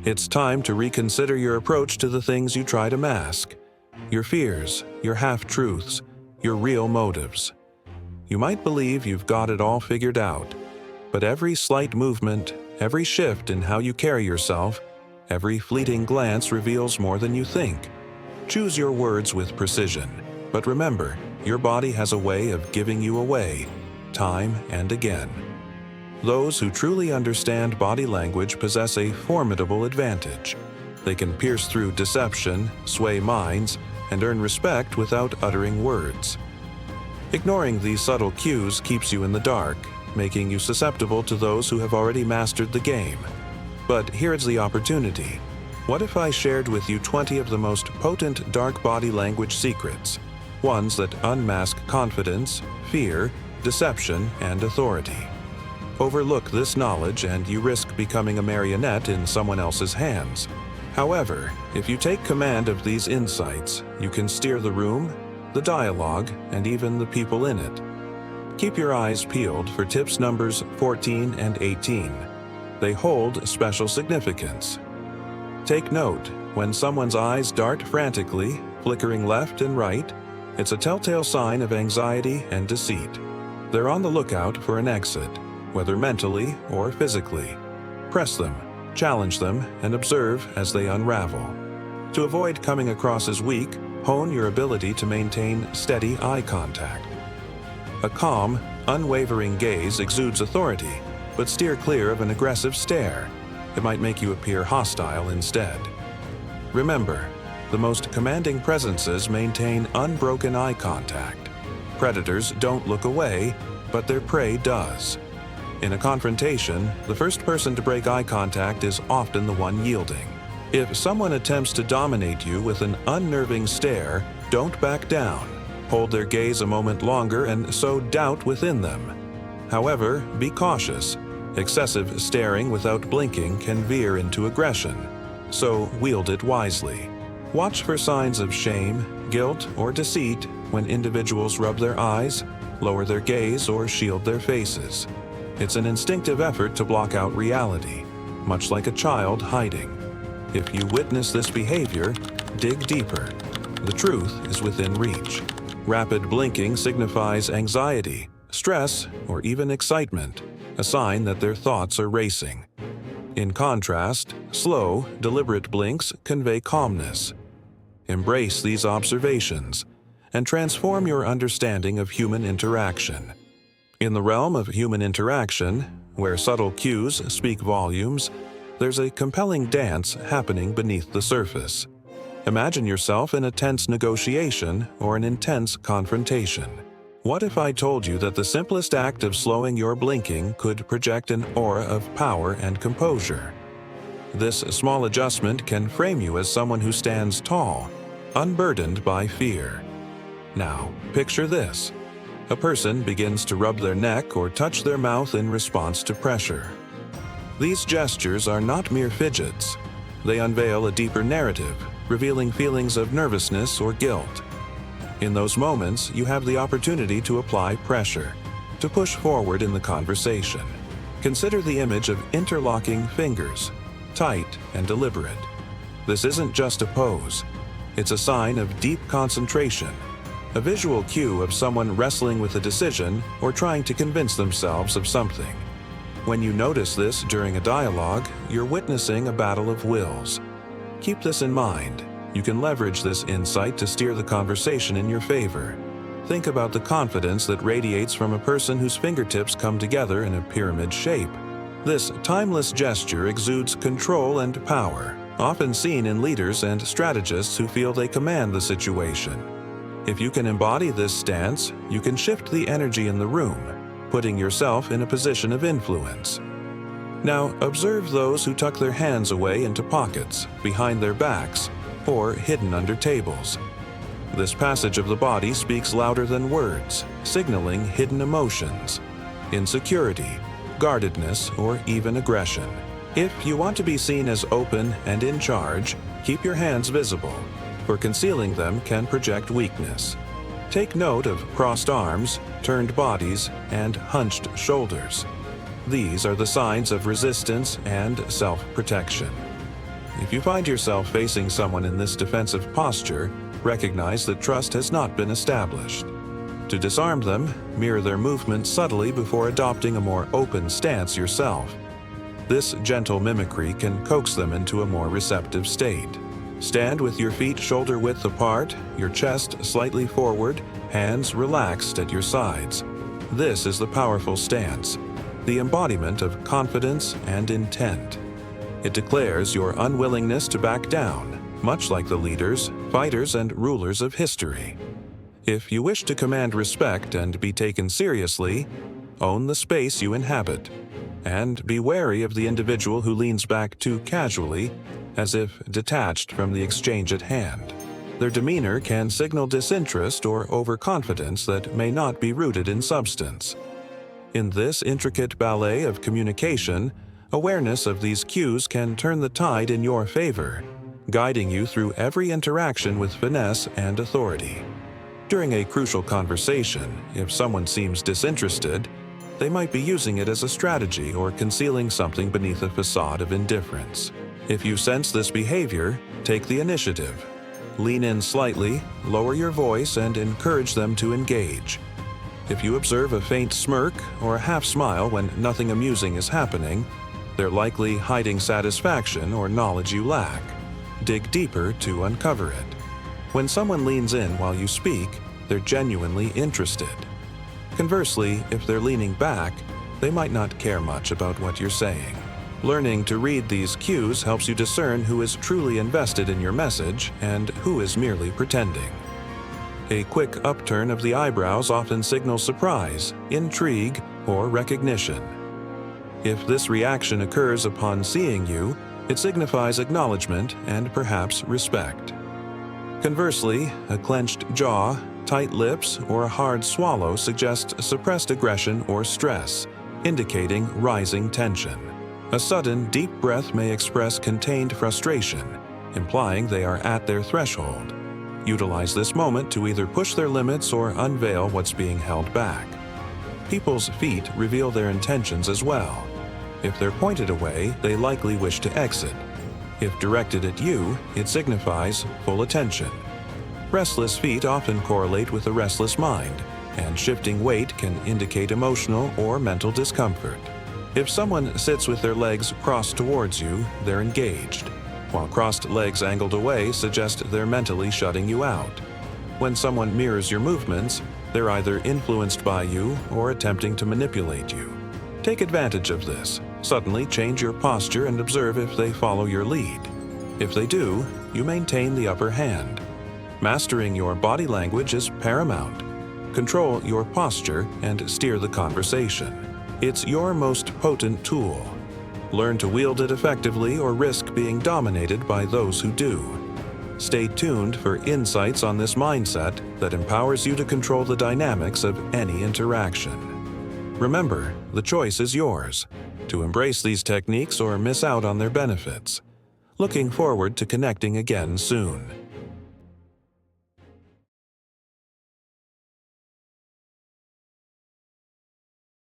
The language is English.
It's time to reconsider your approach to the things you try to mask. Your fears, your half-truths, your real motives. You might believe you've got it all figured out, but every slight movement, every shift in how you carry yourself, every fleeting glance reveals more than you think. Choose your words with precision, but remember, your body has a way of giving you away, time and again. Those who truly understand body language possess a formidable advantage. They can pierce through deception, sway minds, and earn respect without uttering words. Ignoring these subtle cues keeps you in the dark, making you susceptible to those who have already mastered the game. But here's the opportunity. What if I shared with you 20 of the most potent dark body language secrets? Ones that unmask confidence, fear, deception, and authority. Overlook this knowledge and you risk becoming a marionette in someone else's hands. However, if you take command of these insights, you can steer the room, the dialogue, and even the people in it. Keep your eyes peeled for tips numbers 14 and 18. They hold special significance. Take note, when someone's eyes dart frantically, flickering left and right, it's a telltale sign of anxiety and deceit. They're on the lookout for an exit, whether mentally or physically. Press them, challenge them, and observe as they unravel. To avoid coming across as weak, hone your ability to maintain steady eye contact. A calm, unwavering gaze exudes authority, but steer clear of an aggressive stare. It might make you appear hostile instead. Remember, the most commanding presences maintain unbroken eye contact. Predators don't look away, but their prey does. In a confrontation, the first person to break eye contact is often the one yielding. If someone attempts to dominate you with an unnerving stare, don't back down. Hold their gaze a moment longer and sow doubt within them. However, be cautious. Excessive staring without blinking can veer into aggression, so wield it wisely. Watch for signs of shame, guilt, or deceit when individuals rub their eyes, lower their gaze, or shield their faces. It's an instinctive effort to block out reality, much like a child hiding. If you witness this behavior, dig deeper. The truth is within reach. Rapid blinking signifies anxiety, stress, or even excitement, a sign that their thoughts are racing. In contrast, slow, deliberate blinks convey calmness. Embrace these observations and transform your understanding of human interaction. In the realm of human interaction, where subtle cues speak volumes, there's a compelling dance happening beneath the surface. Imagine yourself in a tense negotiation or an intense confrontation. What if I told you that the simplest act of slowing your blinking could project an aura of power and composure? This small adjustment can frame you as someone who stands tall, unburdened by fear. Now, picture this. A person begins to rub their neck or touch their mouth in response to pressure. These gestures are not mere fidgets. They unveil a deeper narrative, revealing feelings of nervousness or guilt. In those moments, you have the opportunity to apply pressure, to push forward in the conversation. Consider the image of interlocking fingers, tight and deliberate. This isn't just a pose. It's a sign of deep concentration, a visual cue of someone wrestling with a decision or trying to convince themselves of something. When you notice this during a dialogue, you're witnessing a battle of wills. Keep this in mind. You can leverage this insight to steer the conversation in your favor. Think about the confidence that radiates from a person whose fingertips come together in a pyramid shape. This timeless gesture exudes control and power, often seen in leaders and strategists who feel they command the situation. If you can embody this stance, you can shift the energy in the room, putting yourself in a position of influence. Now, observe those who tuck their hands away into pockets, behind their backs, or hidden under tables. This passage of the body speaks louder than words, signaling hidden emotions, insecurity, guardedness, or even aggression. If you want to be seen as open and in charge, keep your hands visible, for concealing them can project weakness. Take note of crossed arms, turned bodies, and hunched shoulders. These are the signs of resistance and self-protection. If you find yourself facing someone in this defensive posture, recognize that trust has not been established. To disarm them, mirror their movements subtly before adopting a more open stance yourself. This gentle mimicry can coax them into a more receptive state. Stand with your feet shoulder-width apart, your chest slightly forward, hands relaxed at your sides. This is the powerful stance, the embodiment of confidence and intent. It declares your unwillingness to back down, much like the leaders, fighters, and rulers of history. If you wish to command respect and be taken seriously, own the space you inhabit, and be wary of the individual who leans back too casually, as if detached from the exchange at hand. Their demeanor can signal disinterest or overconfidence that may not be rooted in substance. In this intricate ballet of communication, awareness of these cues can turn the tide in your favor, guiding you through every interaction with finesse and authority. During a crucial conversation, if someone seems disinterested, they might be using it as a strategy or concealing something beneath a facade of indifference. If you sense this behavior, take the initiative. Lean in slightly, lower your voice, and encourage them to engage. If you observe a faint smirk or a half smile when nothing amusing is happening, they're likely hiding satisfaction or knowledge you lack. Dig deeper to uncover it. When someone leans in while you speak, they're genuinely interested. Conversely, if they're leaning back, they might not care much about what you're saying. Learning to read these cues helps you discern who is truly invested in your message and who is merely pretending. A quick upturn of the eyebrows often signals surprise, intrigue, or recognition. If this reaction occurs upon seeing you, it signifies acknowledgement and perhaps respect. Conversely, a clenched jaw, tight lips, or a hard swallow suggest suppressed aggression or stress, indicating rising tension. A sudden, deep breath may express contained frustration, implying they are at their threshold. Utilize this moment to either push their limits or unveil what's being held back. People's feet reveal their intentions as well. If they're pointed away, they likely wish to exit. If directed at you, it signifies full attention. Restless feet often correlate with a restless mind, and shifting weight can indicate emotional or mental discomfort. If someone sits with their legs crossed towards you, they're engaged, while crossed legs angled away suggest they're mentally shutting you out. When someone mirrors your movements, they're either influenced by you or attempting to manipulate you. Take advantage of this. Suddenly change your posture and observe if they follow your lead. If they do, you maintain the upper hand. Mastering your body language is paramount. Control your posture and steer the conversation. It's your most potent tool. Learn to wield it effectively or risk being dominated by those who do. Stay tuned for insights on this mindset that empowers you to control the dynamics of any interaction. Remember, the choice is yours, to embrace these techniques or miss out on their benefits. Looking forward to connecting again soon.